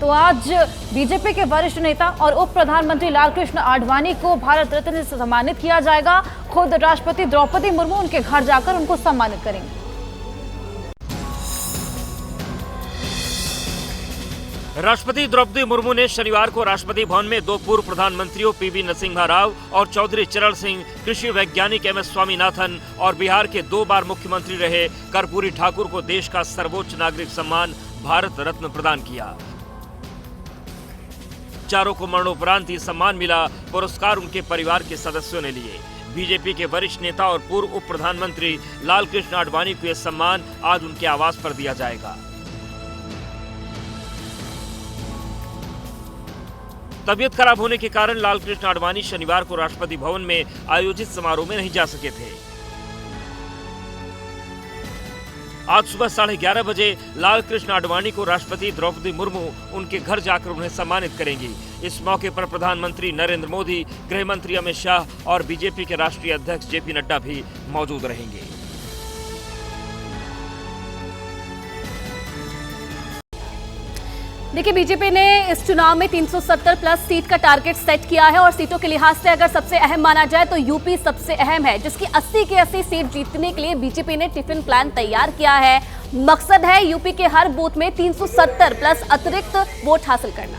तो आज बीजेपी के वरिष्ठ नेता और उप प्रधानमंत्री लालकृष्ण आडवाणी को भारत रत्न से सम्मानित किया जाएगा। खुद राष्ट्रपति द्रौपदी मुर्मू उनके घर जाकर उनको सम्मानित करेंगे। राष्ट्रपति द्रौपदी मुर्मू ने शनिवार को राष्ट्रपति भवन में दो पूर्व प्रधानमंत्रियों पीवी नरसिम्हा राव और चौधरी चरण सिंह, कृषि वैज्ञानिक एमएस स्वामीनाथन और बिहार के 2 बार मुख्यमंत्री रहे कर्पूरी ठाकुर को देश का सर्वोच्च नागरिक सम्मान भारत रत्न प्रदान किया। चारों को मरणोपरांत ये सम्मान मिला। पुरस्कार उनके परिवार के सदस्यों ने लिए। बीजेपी के वरिष्ठ नेता और पूर्व उप प्रधानमंत्री लालकृष्ण आडवाणी को यह सम्मान आज उनके आवास पर दिया जाएगा। तबीयत खराब होने के कारण लालकृष्ण आडवाणी शनिवार को राष्ट्रपति भवन में आयोजित समारोह में नहीं जा सके थे। आज सुबह 11:30 बजे लालकृष्ण आडवाणी को राष्ट्रपति द्रौपदी मुर्मू उनके घर जाकर उन्हें सम्मानित करेंगी। इस मौके पर प्रधानमंत्री नरेंद्र मोदी, गृह मंत्री अमित शाह और बीजेपी के राष्ट्रीय अध्यक्ष जेपी नड्डा भी मौजूद रहेंगे। देखिए, बीजेपी ने इस चुनाव में 370 प्लस सीट का टारगेट सेट किया है और सीटों के लिहाज से अगर सबसे अहम माना जाए तो यूपी सबसे अहम है, जिसकी 80 की 80 सीट जीतने के लिए बीजेपी ने टिफिन प्लान तैयार किया है। मकसद है यूपी के हर बूथ में 370 प्लस अतिरिक्त वोट हासिल करना।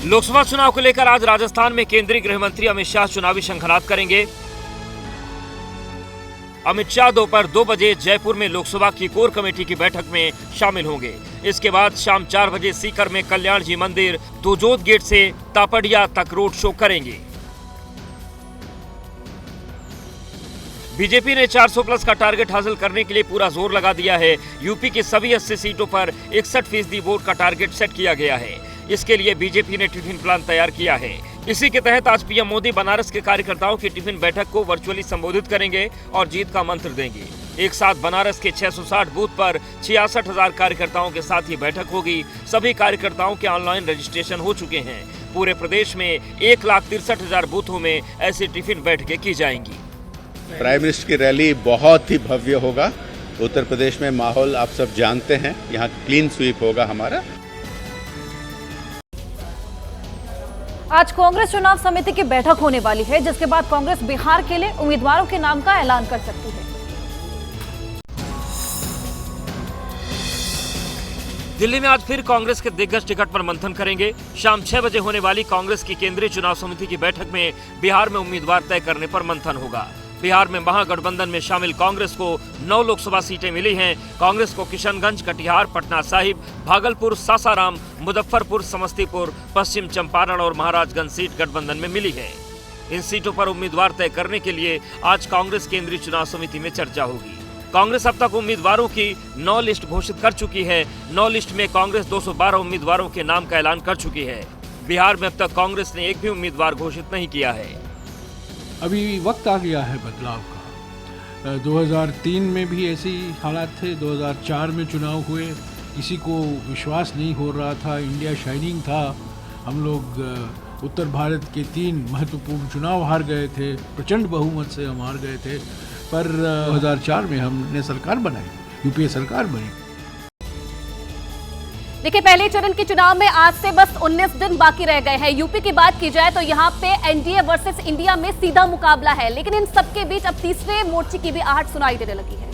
लोकसभा चुनाव को लेकर आज राजस्थान में केंद्रीय गृह मंत्री अमित शाह चुनावी शंखनाद करेंगे। अमित शाह दोपहर 2 बजे जयपुर में लोकसभा की कोर कमेटी की बैठक में शामिल होंगे। इसके बाद शाम 4 बजे सीकर में कल्याण जी मंदिर, दुजोत गेट से तापड़िया तक रोड शो करेंगे। बीजेपी ने 400 प्लस का टारगेट हासिल करने के लिए पूरा जोर लगा दिया है। यूपी की सभी 80 सीटों पर 61% वोट का टारगेट सेट किया गया है। इसके लिए बीजेपी ने टिफिन प्लान तैयार किया है। इसी के तहत आज पीएम मोदी बनारस के कार्यकर्ताओं की टिफिन बैठक को वर्चुअली संबोधित करेंगे और जीत का मंत्र देंगे। एक साथ बनारस के 660 बूथ पर 66,000 कार्यकर्ताओं के साथ ही बैठक होगी। सभी कार्यकर्ताओं के ऑनलाइन रजिस्ट्रेशन हो चुके हैं। पूरे प्रदेश में 1,63,000 बूथों में ऐसी टिफिन बैठकें की जाएंगी। प्राइम मिनिस्टर की रैली बहुत ही भव्य होगा। उत्तर प्रदेश में माहौल आप सब जानते हैं, यहाँ क्लीन स्वीप होगा हमारा। आज कांग्रेस चुनाव समिति की बैठक होने वाली है, जिसके बाद कांग्रेस बिहार के लिए उम्मीदवारों के नाम का ऐलान कर सकती है। दिल्ली में आज फिर कांग्रेस के दिग्गज टिकट पर मंथन करेंगे। शाम 6 बजे होने वाली कांग्रेस की केंद्रीय चुनाव समिति की बैठक में बिहार में उम्मीदवार तय करने पर मंथन होगा। बिहार में महागठबंधन में शामिल कांग्रेस को 9 लोकसभा सीटें मिली हैं। कांग्रेस को किशनगंज, कटिहार, पटना साहिब, भागलपुर, सासाराम, मुजफ्फरपुर, समस्तीपुर, पश्चिम चंपारण और महाराजगंज सीट गठबंधन में मिली है। इन सीटों पर उम्मीदवार तय करने के लिए आज कांग्रेस केंद्रीय चुनाव समिति में चर्चा होगी। कांग्रेस अब तक उम्मीदवारों की 9 लिस्ट घोषित कर चुकी है। 9 लिस्ट में कांग्रेस 212 उम्मीदवारों के नाम का ऐलान कर चुकी है। बिहार में अब तक कांग्रेस ने एक भी उम्मीदवार घोषित नहीं किया है। अभी वक्त आ गया है बदलाव का। 2003 में भी ऐसे ही हालात थे, 2004 में चुनाव हुए, किसी को विश्वास नहीं हो रहा था, इंडिया शाइनिंग था। हम लोग उत्तर भारत के 3 महत्वपूर्ण चुनाव हार गए थे, प्रचंड बहुमत से हम हार गए थे, पर 2004 में हमने सरकार बनाई, यूपीए सरकार बनी। देखिए, पहले चरण के चुनाव में आज से बस 19 दिन बाकी रह गए हैं। यूपी की बात की जाए तो यहाँ पे एनडीए वर्सेस इंडिया में सीधा मुकाबला है, लेकिन इन सबके बीच अब तीसरे मोर्चे की भी आहट सुनाई देने लगी है।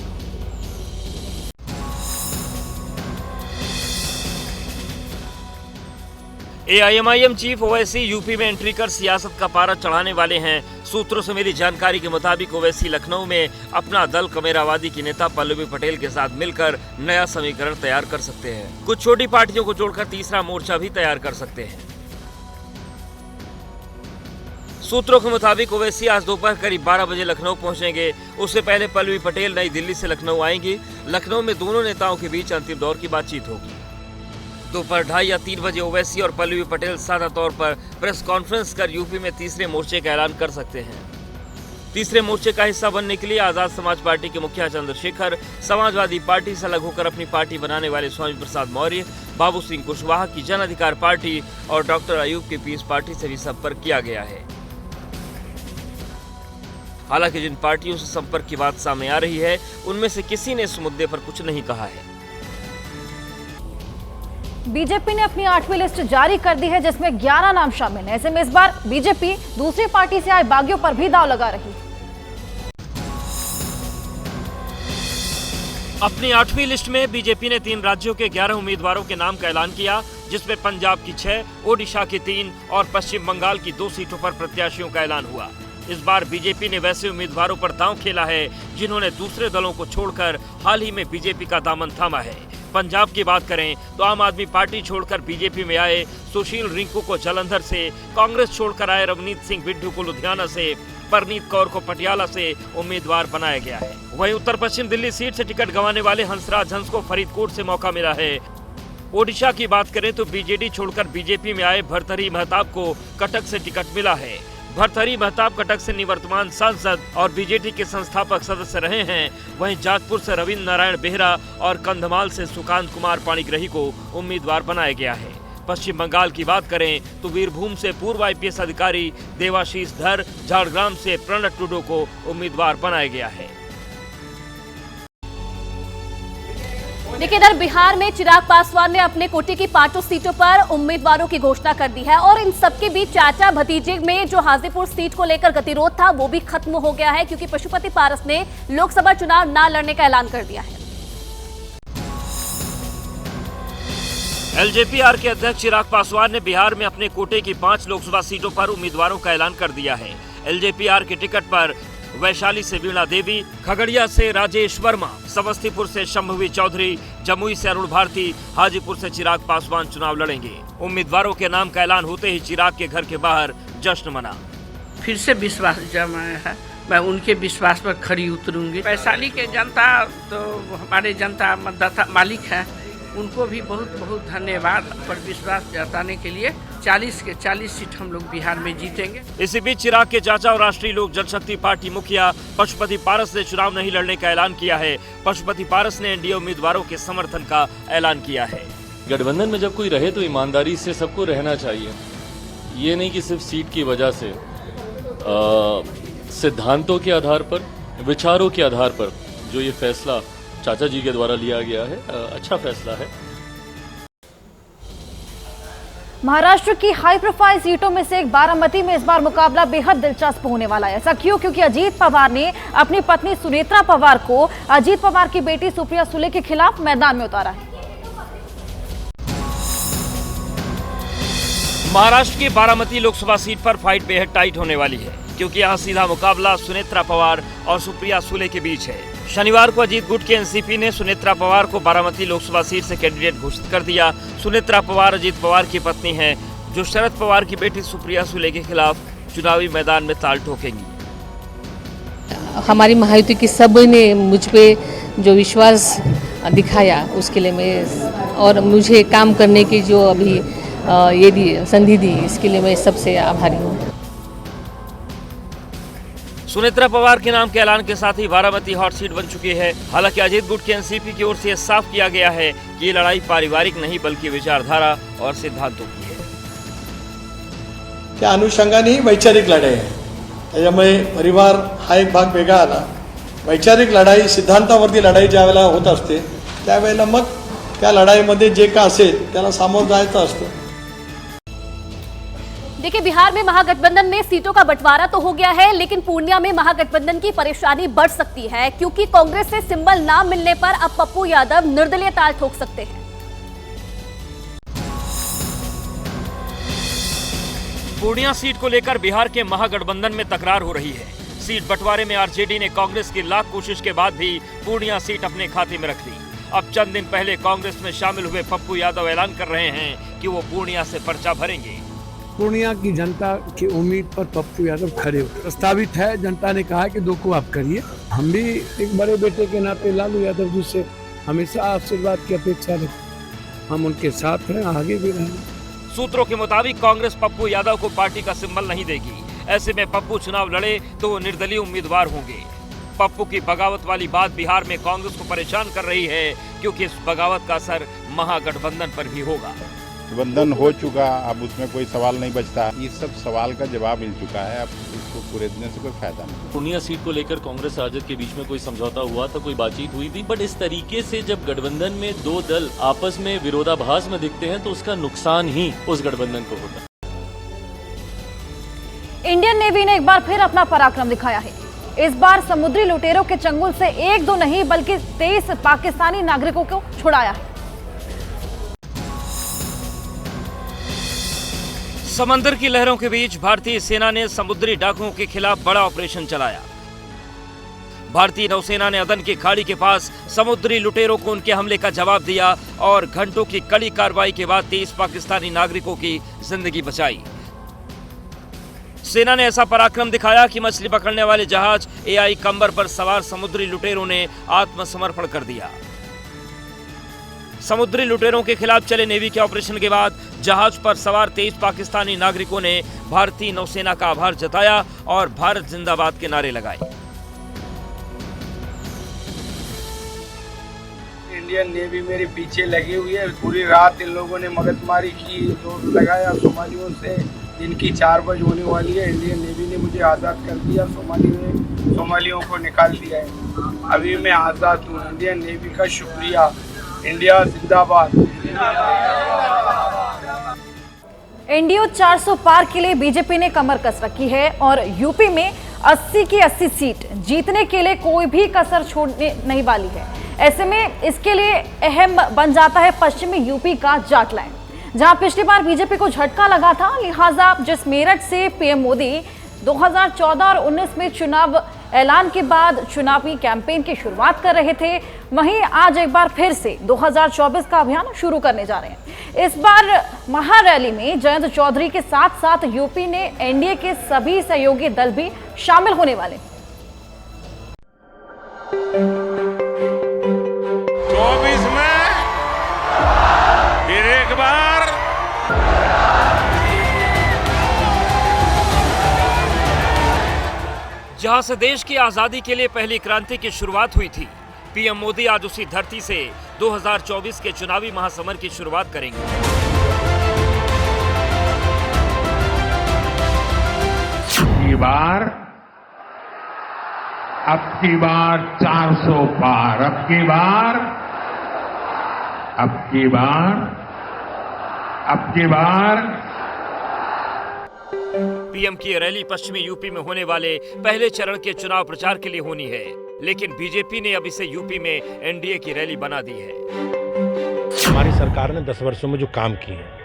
एआईएमआईएम चीफ ओवैसी यूपी में एंट्री कर सियासत का पारा चढ़ाने वाले हैं। सूत्रों से मिली जानकारी के मुताबिक ओवैसी लखनऊ में अपना दल कमेरावादी की नेता पल्लवी पटेल के साथ मिलकर नया समीकरण तैयार कर सकते हैं। कुछ छोटी पार्टियों को जोड़कर तीसरा मोर्चा भी तैयार कर सकते हैं। सूत्रों के मुताबिक ओवैसी आज दोपहर करीब 12 बजे लखनऊ पहुंचेंगे। उससे पहले पल्लवी पटेल नई दिल्ली से लखनऊ आएंगी। लखनऊ में दोनों नेताओं के बीच अंतिम दौर की बातचीत होगी। दोपहर 2:30 या 3 बजे ओवैसी और पल्लवी पटेल सादा तौर पर प्रेस कॉन्फ्रेंस कर यूपी में तीसरे मोर्चे का ऐलान कर सकते हैं। तीसरे मोर्चे का हिस्सा बनने के लिए आजाद समाज पार्टी के मुखिया चंद्रशेखर, समाजवादी पार्टी से अलग होकर अपनी पार्टी बनाने वाले स्वामी प्रसाद मौर्य, बाबू सिंह कुशवाहा की जन अधिकार पार्टी और डॉक्टर अयूब की पीस पार्टी से भी संपर्क किया गया है। हालांकि जिन पार्टियों से संपर्क की बात सामने आ रही है, उनमें से किसी ने इस मुद्दे पर कुछ नहीं कहा है। बीजेपी ने अपनी 8वीं लिस्ट जारी कर दी है, जिसमें 11 नाम शामिल हैं। ऐसे में इस बार बीजेपी दूसरी पार्टी से आए बागियों पर भी दांव लगा रही है। अपनी 8वीं लिस्ट में बीजेपी ने 3 राज्यों के 11 उम्मीदवारों के नाम का ऐलान किया, जिसमें पंजाब की 6, ओडिशा की 3 और पश्चिम बंगाल की 2 सीटों पर प्रत्याशियों का ऐलान हुआ। इस बार बीजेपी ने वैसे उम्मीदवारों पर दांव खेला है जिन्होंने दूसरे दलों को छोड़कर हाल ही में बीजेपी का दामन थामा है। पंजाब की बात करें तो आम आदमी पार्टी छोड़कर बीजेपी में आए सुशील रिंकू को जालंधर से, कांग्रेस छोड़कर आए रवनीत सिंह बिट्टू को लुधियाना से, परनीत कौर को पटियाला से उम्मीदवार बनाया गया है। वहीं उत्तर पश्चिम दिल्ली सीट से टिकट गंवाने वाले हंसराज हंस को फरीदकोट से मौका मिला है। ओडिशा की बात करें तो बीजेडी छोड़कर बीजेपी में आए भर्तृहरि महताब को कटक से टिकट मिला है। भर्तृहरि महताब कटक से निवर्तमान सांसद और बीजेडी के संस्थापक सदस्य रहे हैं। वहीं जाजपुर से रविंद्र नारायण बेहरा और कंधमाल से सुकांत कुमार पाणिग्रही को उम्मीदवार बनाया गया है। पश्चिम बंगाल की बात करें तो वीरभूम से पूर्व आईपीएस अधिकारी देवाशीष धर, झाड़ग्राम से प्रणत टुडू को उम्मीदवार बनाया गया है। देखिए, इधर बिहार में चिराग पासवान ने अपने कोटे की 5 सीटों पर उम्मीदवारों की घोषणा कर दी है और इन सबके बीच चाचा भतीजे में जो हाजीपुर सीट को लेकर गतिरोध था वो भी खत्म हो गया है, क्योंकि पशुपति पारस ने लोकसभा चुनाव न लड़ने का ऐलान कर दिया है। एलजेपी-आर के अध्यक्ष चिराग पासवान ने बिहार में अपने कोटे की 5 लोकसभा सीटों पर उम्मीदवारों का ऐलान कर दिया है। एलजेपी-आर के टिकट पर वैशाली से वीणा देवी, खगड़िया से राजेश वर्मा, समस्तीपुर से शंभवी चौधरी, जमुई से अरुण भारती, हाजीपुर से चिराग पासवान चुनाव लड़ेंगे। उम्मीदवारों के नाम का ऐलान होते ही चिराग के घर के बाहर जश्न मना। फिर से विश्वास जमाया है, मैं उनके विश्वास पर खड़ी उतरूंगी। वैशाली के जनता तो हमारे जनता मतदाता मालिक है, उनको भी बहुत बहुत धन्यवाद पर विश्वास जताने के लिए। 40 के 40 सीट हम लोग बिहार में जीतेंगे। इसी बीच चिराग के चाचा और राष्ट्रीय लोक जनशक्ति पार्टी मुखिया पशुपति पारस ने चुनाव नहीं लड़ने का ऐलान किया है। पशुपति पारस ने एनडीए उम्मीदवारों के समर्थन का ऐलान किया है। गठबंधन में जब कोई रहे तो ईमानदारी से सबको रहना चाहिए, ये नहीं कि सिर्फ सीट की वजह से। सिद्धांतों के आधार पर, विचारों के आधार पर जो ये फैसला चाचा जी के द्वारा लिया गया है, अच्छा फैसला है। महाराष्ट्र की हाई प्रोफाइल सीटों में से एक बारामती में इस बार मुकाबला बेहद दिलचस्प होने वाला है। ऐसा क्यों? क्योंकि अजीत पवार ने अपनी पत्नी सुनेत्रा पवार को अजीत पवार की बेटी सुप्रिया सुले के खिलाफ मैदान में उतारा है। महाराष्ट्र की बारामती लोकसभा सीट पर फाइट बेहद टाइट होने वाली है, क्योंकि यहाँ सीधा मुकाबला सुनेत्रा पवार और सुप्रिया सुले के बीच है। शनिवार को अजीत गुट के एनसीपी ने सुनेत्रा पवार को बारामती लोकसभा सीट से कैंडिडेट घोषित कर दिया। सुनेत्रा पवार अजीत पवार की पत्नी हैं, जो शरद पवार की बेटी सुप्रिया सुले के खिलाफ चुनावी मैदान में ताल ठोकेंगी। हमारी महायुति की सब ने मुझ पे जो विश्वास दिखाया उसके लिए मैं, और मुझे काम करने की जो अभी ये दी संधि दी, इसके लिए मैं सबसे आभारी हूँ। सुनेत्रा पवार के नाम के ऐलान के साथ ही बारामती हॉट सीट बन चुकी है। हालांकि अजीत गुट के एनसीपी की ओर से साफ किया गया है कि ये लड़ाई पारिवारिक नहीं बल्कि विचारधारा और सिद्धांतों की है। त्या अनुषंगाने वैचारिक लढाई आहे, त्याच्यामुळे परिवार हा एक भाग वेगळा आला। वैचारिक लढाई, सिद्धांतावरती लढाई ज्या वेळेला होत असते त्यावेळेला मग त्या लढाईमध्ये जे का असेल त्याला सामोरं जायचं असतं। देखिए, बिहार में महागठबंधन में सीटों का बंटवारा तो हो गया है, लेकिन पूर्णिया में महागठबंधन की परेशानी बढ़ सकती है, क्योंकि कांग्रेस से सिंबल ना मिलने पर अब पप्पू यादव निर्दलीय ताल ठोक सकते हैं। पूर्णिया सीट को लेकर बिहार के महागठबंधन में तकरार हो रही है। सीट बंटवारे में आरजेडी ने कांग्रेस की लाख कोशिश के बाद भी पूर्णिया सीट अपने खाते में रख ली। अब चंद दिन पहले कांग्रेस में शामिल हुए पप्पू यादव ऐलान कर रहे हैं कि वो पूर्णिया से पर्चा भरेंगे। पूर्णिया की जनता की उम्मीद पर पप्पू यादव खड़े उतरे। प्रस्तावित है, जनता ने कहा कि 2 को आप करिए। हम भी एक बड़े बेटे के नाते लालू यादव जी से हमेशा आशीर्वाद की अपेक्षा रखते, हम उनके साथ हैं, आगे भी रहेंगे। सूत्रों के मुताबिक कांग्रेस पप्पू यादव को पार्टी का सिंबल नहीं देगी। ऐसे में पप्पू चुनाव लड़े तो वो निर्दलीय उम्मीदवार होंगे। पप्पू की बगावत वाली बात बिहार में कांग्रेस को परेशान कर रही है, क्योंकि इस बगावत का असर महागठबंधन पर भी होगा। गठबंधन हो चुका, अब उसमें कोई सवाल नहीं बचता। ये सब सवाल का जवाब मिल चुका है, अब इसको कुरेदने से कोई फायदा नहीं। पूर्णिया सीट को लेकर कांग्रेस राजद के बीच में कोई समझौता हुआ था, कोई बातचीत हुई थी, बट इस तरीके से जब गठबंधन में दो दल आपस में विरोधाभास में दिखते हैं तो उसका नुकसान ही उस गठबंधन को होता है। इंडियन नेवी ने एक बार फिर अपना पराक्रम दिखाया है। इस बार समुद्री लुटेरों के चंगुल से एक दो नहीं बल्कि 23 पाकिस्तानी नागरिकों को छुड़ाया है। समंदर की लहरों के बीच भारतीय सेना ने समुद्री डाकुओं के खिलाफ बड़ा ऑपरेशन चलाया। भारतीय नौसेना ने अदन की खाड़ी के पास समुद्री लुटेरों को उनके हमले का जवाब दिया और घंटों की कड़ी कार्रवाई के बाद 23 पाकिस्तानी नागरिकों की जिंदगी बचाई। सेना ने ऐसा पराक्रम दिखाया कि मछली पकड़ने वाले जहाज एआई कंबर पर सवार समुद्री लुटेरों ने आत्मसमर्पण कर दिया। समुद्री लुटेरों के खिलाफ चले नेवी के ऑपरेशन के बाद जहाज पर सवार 23 पाकिस्तानी नागरिकों ने भारतीय नौसेना का आभार जताया और भारत जिंदाबाद के नारे लगाए। इंडियन नेवी मेरे पीछे लगी हुई है। पूरी रात इन लोगों ने मगजमारी की, जोर लगाया सोमालियों से। इनकी 4 बजे होने वाली है। इंडियन नेवी ने मुझे आज़ाद कर दिया, सोमालियों को निकाल दिया है। अभी मैं आज़ाद हूँ। इंडियन नेवी का शुक्रिया। इंडिया जिंदाबाद। एनडीओ 400 पार के लिए बीजेपी ने कमर कस रखी है और यूपी में 80 की 80 सीट जीतने के लिए कोई भी कसर छोड़ने नहीं वाली है। ऐसे में इसके लिए अहम बन जाता है पश्चिमी यूपी का जाटलैंड, जहां पिछली बार बीजेपी को झटका लगा था। लिहाजा जिस मेरठ से पीएम मोदी 2014 और 19 में चुनाव ऐलान के बाद चुनावी कैंपेन की शुरुआत कर रहे थे, वहीं आज एक बार फिर से 2024 का अभियान शुरू करने जा रहे हैं। इस बार महारैली में जयंत चौधरी के साथ साथ यूपी ने एनडीए के सभी सहयोगी दल भी शामिल होने वाले। 24 में फिर एक बार जहां से देश की आजादी के लिए पहली क्रांति की शुरुआत हुई थी, पीएम मोदी आज उसी धरती से 2024 के चुनावी महासमर की शुरुआत करेंगे। अब की बार 400 पार, अब की बार पीएम की रैली पश्चिमी यूपी में होने वाले पहले चरण के चुनाव प्रचार के लिए होनी है, लेकिन बीजेपी ने अब इसे यूपी में एनडीए की रैली बना दी है। हमारी सरकार ने 10 वर्षों में जो काम किए हैं,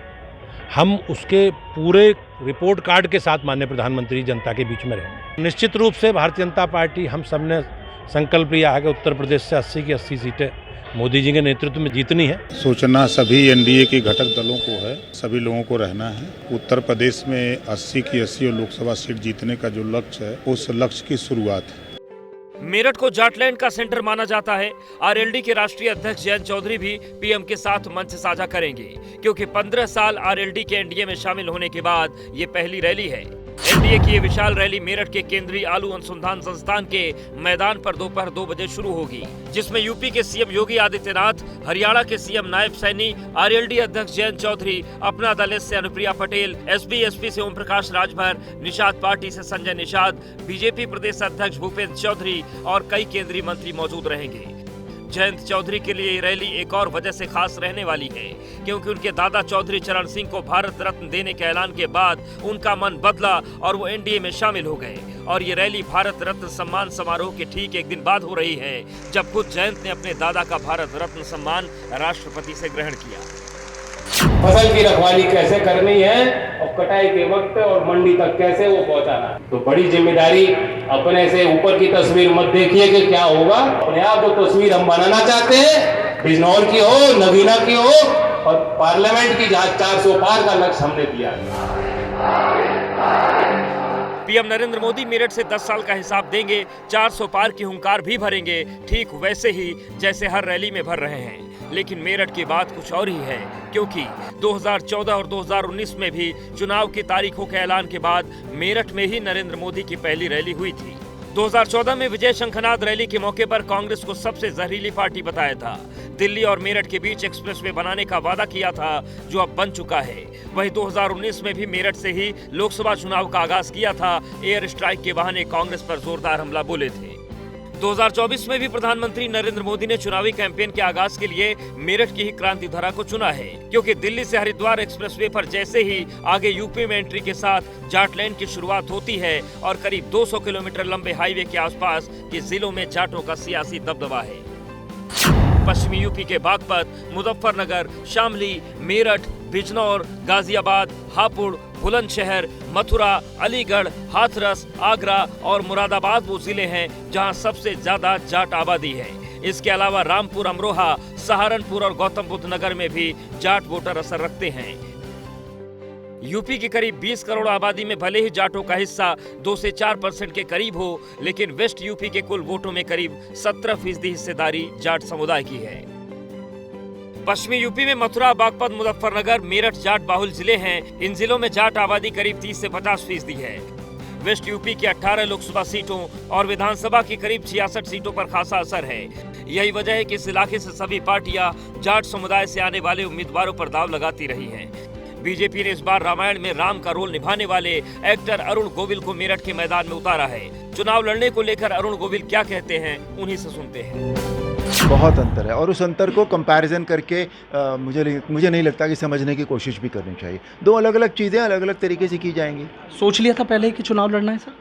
हम उसके पूरे रिपोर्ट कार्ड के साथ माननीय प्रधानमंत्री जनता के बीच में रहेंगे। निश्चित रूप से भारतीय जनता पार्टी, हम सब ने संकल्प लिया है कि उत्तर प्रदेश से 80 की 80 सीटें मोदी जी के नेतृत्व में जीतनी है। सोचना सभी एनडीए के घटक दलों को है, सभी लोगों को रहना है। उत्तर प्रदेश में 80 की 80 लोकसभा सीट जीतने का जो लक्ष्य है, उस लक्ष्य की शुरुआत है। मेरठ को जाटलैंड का सेंटर माना जाता है। आरएलडी के राष्ट्रीय अध्यक्ष जयंत चौधरी भी पीएम के साथ मंच साझा करेंगे, क्योंकि 15 साल आरएलडी के एनडीए में शामिल होने के बाद ये पहली रैली है। एनडीए की ये विशाल रैली मेरठ के केंद्रीय आलू अनुसंधान संस्थान के मैदान पर दोपहर 2 बजे शुरू होगी, जिसमें यूपी के सीएम योगी आदित्यनाथ, हरियाणा के सीएम नायब सैनी, आरएलडी अध्यक्ष जयंत चौधरी, अपना दल से अनुप्रिया पटेल, एसपी से ओम प्रकाश राजभर, निषाद पार्टी से संजय निषाद, बीजेपी प्रदेश अध्यक्ष भूपेंद्र चौधरी और कई केंद्रीय मंत्री मौजूद रहेंगे। जयंत चौधरी के लिए रैली एक और वजह से खास रहने वाली है, क्योंकि उनके दादा चौधरी चरण सिंह को भारत रत्न देने के ऐलान के बाद उनका मन बदला और वो एनडीए में शामिल हो गए। और ये रैली भारत रत्न सम्मान समारोह के ठीक एक दिन बाद हो रही है, जब खुद जयंत ने अपने दादा का भारत रत्न सम्मान राष्ट्रपति से ग्रहण किया। फसल की रखवाली कैसे करनी है और कटाई के वक्त और मंडी तक कैसे वो पहुंचाना है, तो बड़ी जिम्मेदारी। अपने से ऊपर की तस्वीर मत देखिए कि क्या होगा, अपने आप जो तस्वीर हम बनाना चाहते हैं, बिजनौर की हो, नगीना की हो और पार्लियामेंट की, जहां 400 पार का लक्ष्य हमने दिया है। पीएम नरेंद्र मोदी मेरठ से 10 साल का हिसाब देंगे, 400 पार की हुंकार भी भरेंगे, ठीक वैसे ही जैसे हर रैली में भर रहे हैं। लेकिन मेरठ की बात कुछ और ही है, क्योंकि 2014 और 2019 में भी चुनाव की तारीखों के ऐलान के बाद मेरठ में ही नरेंद्र मोदी की पहली रैली हुई थी। 2014 में विजय शंखनाद रैली के मौके पर कांग्रेस को सबसे जहरीली पार्टी बताया था। दिल्ली और मेरठ के बीच एक्सप्रेसवे बनाने का वादा किया था, जो अब बन चुका है। वहीं 2019 में भी मेरठ से ही लोकसभा चुनाव का आगाज किया था। एयर स्ट्राइक के बहाने कांग्रेस पर जोरदार हमला बोले थे। 2024 में भी प्रधानमंत्री नरेंद्र मोदी ने चुनावी कैंपेन के आगाज के लिए मेरठ की ही क्रांति धारा को चुना है, क्योंकि दिल्ली से हरिद्वार एक्सप्रेसवे पर जैसे ही आगे यूपी में एंट्री के साथ जाटलैंड की शुरुआत होती है और करीब 200 किलोमीटर लंबे हाईवे के आसपास के जिलों में जाटों का सियासी दबदबा है। पश्चिमी यूपी के बागपत, मुजफ्फरनगर, शामली, मेरठ, बिजनौर, गाजियाबाद, हापुड़, बुलंदशहर, मथुरा, अलीगढ़, हाथरस, आगरा और मुरादाबाद वो जिले हैं जहां सबसे ज्यादा जाट आबादी है। इसके अलावा रामपुर, अमरोहा, सहारनपुर और गौतम बुद्ध नगर में भी जाट वोटर असर रखते हैं। यूपी की करीब 20 करोड़ आबादी में भले ही जाटों का हिस्सा 2 से 4% के करीब हो, लेकिन वेस्ट यूपी के कुल वोटों में करीब 17% हिस्सेदारी जाट समुदाय की है। पश्चिमी यूपी में मथुरा, बागपत, मुजफ्फरनगर, मेरठ जाट बाहुल जिले हैं। इन जिलों में जाट आबादी करीब 30 से 50% है। वेस्ट यूपी की 18 लोकसभा सीटों और विधानसभा की करीब 66 सीटों पर खासा असर है। यही वजह है कि इस इलाके से सभी पार्टियां जाट समुदाय से आने वाले उम्मीदवारों पर दाव लगाती रही हैं। बीजेपी ने इस बार रामायण में राम का रोल निभाने वाले एक्टर अरुण गोविल को मेरठ के मैदान में उतारा है। चुनाव लड़ने को लेकर अरुण गोविल क्या कहते हैं, उन्हीं से सुनते हैं। बहुत अंतर है और उस अंतर को कंपैरिजन करके मुझे नहीं लगता कि समझने की कोशिश भी करनी चाहिए। दो अलग अलग चीज़ें अलग अलग तरीके से की जाएंगी। सोच लिया था पहले कि चुनाव लड़ना है सर?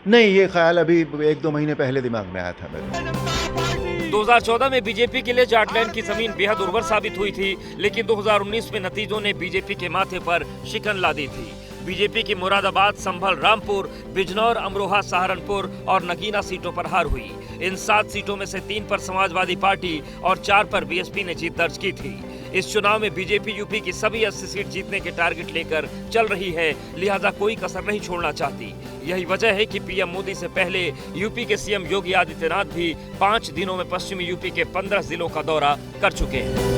नहीं, ये ख्याल अभी 1-2 महीने पहले दिमाग में आया था मेरे। 2014 में बीजेपी के लिए जाटलैंड की जमीन बेहद उर्वर साबित हुई थी, लेकिन 2019 में नतीजों ने बीजेपी के माथे पर शिकन ला दी थी। बीजेपी की मुरादाबाद, संभल, रामपुर, बिजनौर, अमरोहा, सहारनपुर और नगीना सीटों पर हार हुई। इन 7 सीटों में से 3 पर समाजवादी पार्टी और 4 पर बीएसपी ने जीत दर्ज की थी। इस चुनाव में बीजेपी यूपी की सभी 80 सीट जीतने के टारगेट लेकर चल रही है, लिहाजा कोई कसर नहीं छोड़ना चाहती। यही वजह है कि पीएम मोदी से पहले यूपी के सीएम योगी आदित्यनाथ भी 5 दिनों में पश्चिमी यूपी के 15 जिलों का दौरा कर चुके हैं।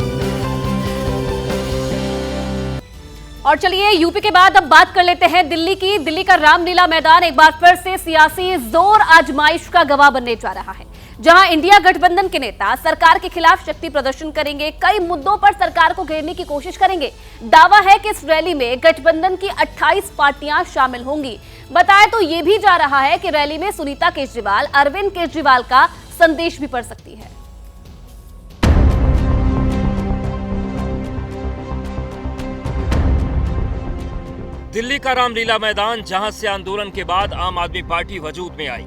और चलिए यूपी के बाद अब बात कर लेते हैं दिल्ली की। दिल्ली का रामलीला मैदान एक बार फिर से सियासी जोर आजमाइश का गवाह बनने जा रहा है, जहां इंडिया गठबंधन के नेता सरकार के खिलाफ शक्ति प्रदर्शन करेंगे, कई मुद्दों पर सरकार को घेरने की कोशिश करेंगे। दावा है कि इस रैली में गठबंधन की 28 पार्टियां शामिल होंगी। बताया तो ये भी जा रहा है कि रैली में सुनीता केजरीवाल, अरविंद केजरीवाल का संदेश भी पड़ सकती है। दिल्ली का रामलीला मैदान, जहां से आंदोलन के बाद आम आदमी पार्टी वजूद में आई,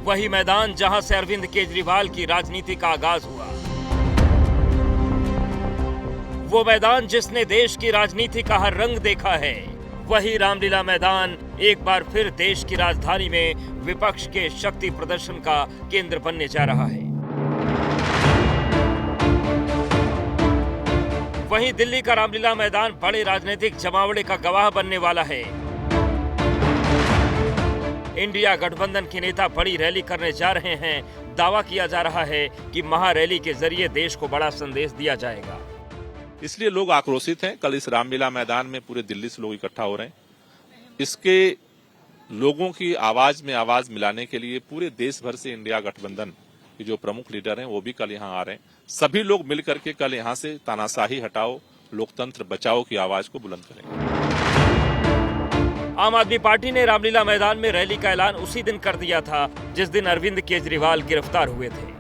वही मैदान जहां से अरविंद केजरीवाल की राजनीति का आगाज हुआ, वो मैदान जिसने देश की राजनीति का हर रंग देखा है, वही रामलीला मैदान एक बार फिर देश की राजधानी में विपक्ष के शक्ति प्रदर्शन का केंद्र बनने जा रहा है। वहीं दिल्ली का रामलीला मैदान बड़े राजनीतिक जमावड़े का गवाह बनने वाला है। इंडिया गठबंधन के नेता बड़ी रैली करने जा रहे हैं। दावा किया जा रहा है कि महारैली के जरिए देश को बड़ा संदेश दिया जाएगा। इसलिए लोग आक्रोशित हैं। कल इस रामलीला मैदान में पूरे दिल्ली से लोग इकट्ठा हो रहे हैं। इसके लोगों की आवाज में आवाज मिलाने के लिए पूरे देश भर से इंडिया गठबंधन के जो प्रमुख लीडर हैं वो भी कल यहाँ आ रहे हैं। सभी लोग मिलकर के कल यहाँ से तानाशाही हटाओ, लोकतंत्र बचाओ की आवाज को बुलंद करेंगे। आम आदमी पार्टी ने रामलीला मैदान में रैली का ऐलान उसी दिन कर दिया था जिस दिन अरविंद केजरीवाल गिरफ्तार हुए थे।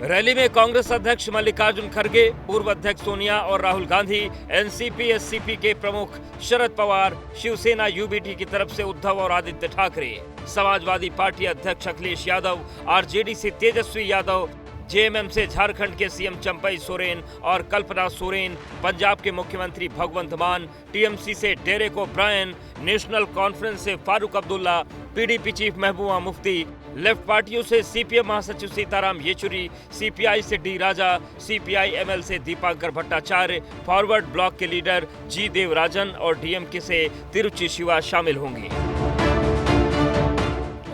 रैली में कांग्रेस अध्यक्ष मल्लिकार्जुन खड़गे, पूर्व अध्यक्ष सोनिया और राहुल गांधी, एनसीपी एससीपी के प्रमुख शरद पवार, शिवसेना यूबीटी की तरफ से उद्धव और आदित्य ठाकरे, समाजवादी पार्टी अध्यक्ष अखिलेश यादव, आरजेडी से तेजस्वी यादव, जेएमएम से झारखंड के सीएम चंपई सोरेन और कल्पना सोरेन, पंजाब के मुख्यमंत्री भगवंत मान, टीएमसी से डेरेक ओब्रायन, नेशनल कॉन्फ्रेंस से Farooq Abdullah, PDP chief Mehbooba Mufti, left पार्टियों से सीपीएम महासचिव सीताराम येचुरी, सीपीआई से डी राजा, सीपीआई एमएल से दीपांकर भट्टाचार्य, फॉरवर्ड ब्लॉक के लीडर जी देवराजन और डीएमके से तिरुचि शिवा शामिल होंगे।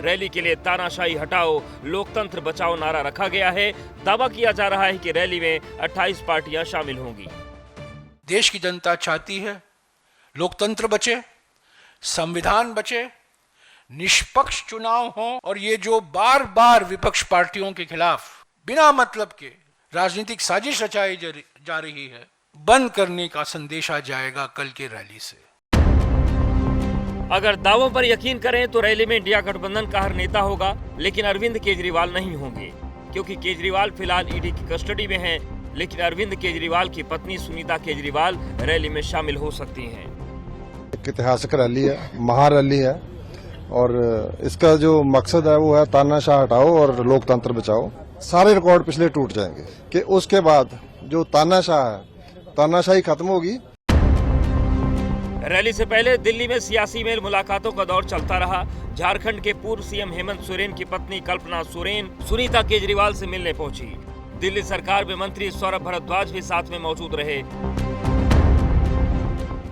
रैली के लिए तानाशाही हटाओ, लोकतंत्र बचाओ नारा रखा गया है। दावा किया जा रहा है कि रैली में 28 पार्टियां शामिल होंगी। देश की जनता चाहती है लोकतंत्र बचे, संविधान बचे, निष्पक्ष चुनाव हो और ये जो बार बार विपक्ष पार्टियों के खिलाफ बिना मतलब के राजनीतिक साजिश रचाई जा रही है, बंद करने का संदेश आ जाएगा कल की रैली से। अगर दावों पर यकीन करें तो रैली में इंडिया गठबंधन का हर नेता होगा, लेकिन अरविंद केजरीवाल नहीं होंगे, क्योंकि केजरीवाल फिलहाल ईडी की कस्टडी में हैं, लेकिन अरविंद केजरीवाल की पत्नी सुनीता केजरीवाल रैली में शामिल हो सकती हैं। एक ऐतिहासिक रैली है, महारैली है, और इसका जो मकसद है वो है तानाशाह हटाओ और लोकतंत्र बचाओ। सारे रिकॉर्ड पिछले टूट जाएंगे कि उसके बाद जो तानाशाह है, तानाशाही खत्म होगी। रैली से पहले दिल्ली में सियासी मेल मुलाकातों का दौर चलता रहा। झारखंड के पूर्व सीएम हेमंत सोरेन की पत्नी कल्पना सोरेन सुनीता केजरीवाल से मिलने पहुंची। दिल्ली सरकार में मंत्री सौरभ भारद्वाज भी साथ में मौजूद रहे।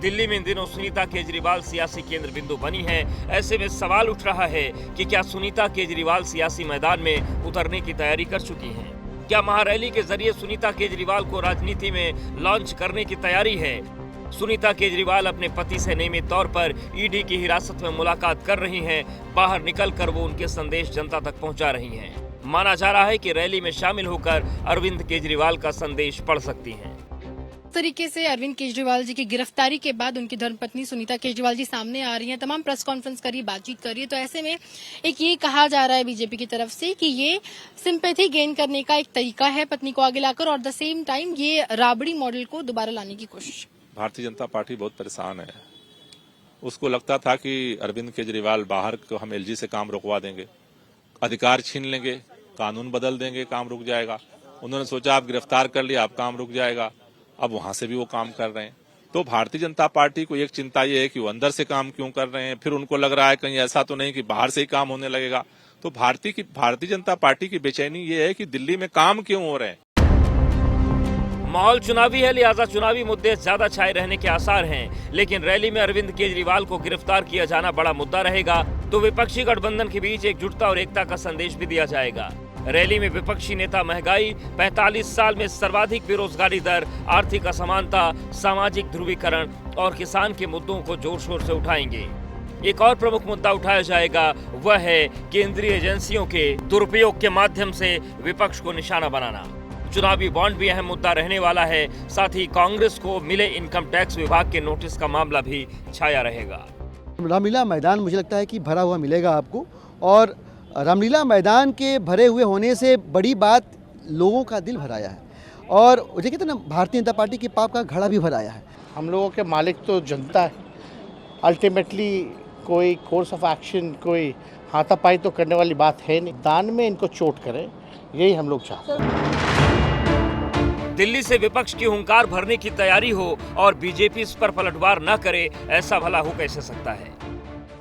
दिल्ली में इन दिनों सुनीता केजरीवाल सियासी केंद्र बिंदु बनी है। ऐसे में सवाल उठ रहा है कि क्या सुनीता केजरीवाल सियासी मैदान में उतरने की तैयारी कर चुकी हैं? क्या महारैली के जरिए सुनीता केजरीवाल को राजनीति में लॉन्च करने की तैयारी है? सुनीता केजरीवाल अपने पति से नियमित तौर पर ईडी की हिरासत में मुलाकात कर रही हैं। बाहर निकलकर वो उनके संदेश जनता तक पहुंचा रही हैं। माना जा रहा है कि रैली में शामिल होकर अरविंद केजरीवाल का संदेश पढ़ सकती हैं। तरीके से अरविंद केजरीवाल जी की गिरफ्तारी के बाद उनकी धर्मपत्नी सुनीता केजरीवाल जी सामने आ रही हैं, तमाम प्रेस कॉन्फ्रेंस करी, बातचीत करी, तो ऐसे में एक ये कहा जा रहा है बीजेपी की तरफ से कि ये सिंपैथी गेन करने का एक तरीका है पत्नी को आगे लाकर, और द सेम टाइम ये राबड़ी मॉडल को दोबारा लाने की कोशिश। भारतीय जनता पार्टी बहुत परेशान है। उसको लगता था कि अरविंद केजरीवाल बाहर को हम एलजी से काम रुकवा देंगे, अधिकार छीन लेंगे, कानून बदल देंगे, काम रुक जाएगा। उन्होंने सोचा आप गिरफ्तार कर लिया, आप काम रुक जाएगा। अब वहां से भी वो काम कर रहे हैं। तो भारतीय जनता पार्टी को एक चिंता ये है कि वो अंदर से काम क्यों कर रहे हैं। फिर उनको लग रहा है कहीं ऐसा तो नहीं कि बाहर से ही काम होने लगेगा। तो भारतीय जनता पार्टी की बेचैनी ये है कि दिल्ली में काम क्यों हो रहे हैं। माहौल चुनावी है, लिहाजा चुनावी मुद्दे ज्यादा छाए रहने के आसार हैं। लेकिन रैली में अरविंद केजरीवाल को गिरफ्तार किया जाना बड़ा मुद्दा रहेगा, तो विपक्षी गठबंधन के बीच एकजुटता और एकता का संदेश भी दिया जाएगा। रैली में विपक्षी नेता महंगाई, 45 साल में सर्वाधिक बेरोजगारी दर, आर्थिक असमानता, सामाजिक ध्रुवीकरण और किसान के मुद्दों को जोर शोर से उठाएंगे। एक और प्रमुख मुद्दा उठाया जाएगा, वह है केंद्रीय एजेंसियों के दुरुपयोग के माध्यम से विपक्ष को निशाना बनाना। चुनावी बॉन्ड भी अहम मुद्दा रहने वाला है। साथ ही कांग्रेस को मिले इनकम टैक्स विभाग के नोटिस का मामला भी छाया रहेगा। रामलीला मैदान मुझे लगता है कि भरा हुआ मिलेगा आपको, और रामलीला मैदान के भरे हुए होने से बड़ी बात लोगों का दिल भराया है, और मुझे कहते हैं ना, भारतीय जनता पार्टी के पाप का घड़ा भी भराया है। हम लोगों के मालिक तो जनता है। अल्टीमेटली कोई कोर्स ऑफ एक्शन, कोई हाथापाई तो करने वाली बात है नहीं। दान में इनको चोट करें, यही हम लोग चाहते हैं। दिल्ली से विपक्ष की हुंकार भरने की तैयारी हो और बीजेपी इस पर पलटवार न करे, ऐसा भला हो कैसे सकता है?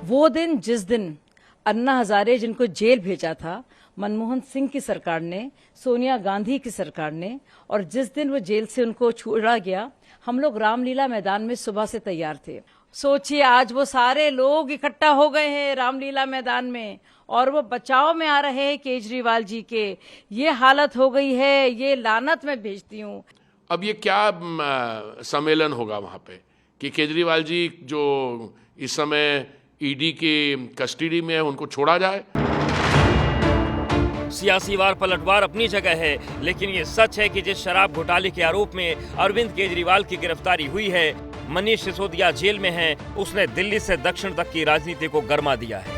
वो दिन जिस दिन अन्ना हजारे जिनको जेल भेजा था मनमोहन सिंह की सरकार ने, सोनिया गांधी की सरकार ने, और जिस दिन वो जेल से उनको छोड़ा गया, हम लोग रामलीला मैदान में सुबह से तैयार थे। सोचिए आज वो सारे लोग इकट्ठा हो गए हैं रामलीला मैदान में, और वो बचाव में आ रहे हैं केजरीवाल जी के। ये हालत हो गई है, ये लानत मैं भेजती हूँ। अब ये क्या सम्मेलन होगा वहाँ पे कि केजरीवाल जी जो इस समय ईडी के कस्टडी में है, उनको छोड़ा जाए? सियासी वार पलटवार अपनी जगह है, लेकिन ये सच है कि जिस शराब घोटाले के आरोप में अरविंद केजरीवाल की गिरफ्तारी हुई है, मनीष सिसोदिया जेल में हैं, उसने दिल्ली से दक्षिण तक की राजनीति को गरमा दिया है।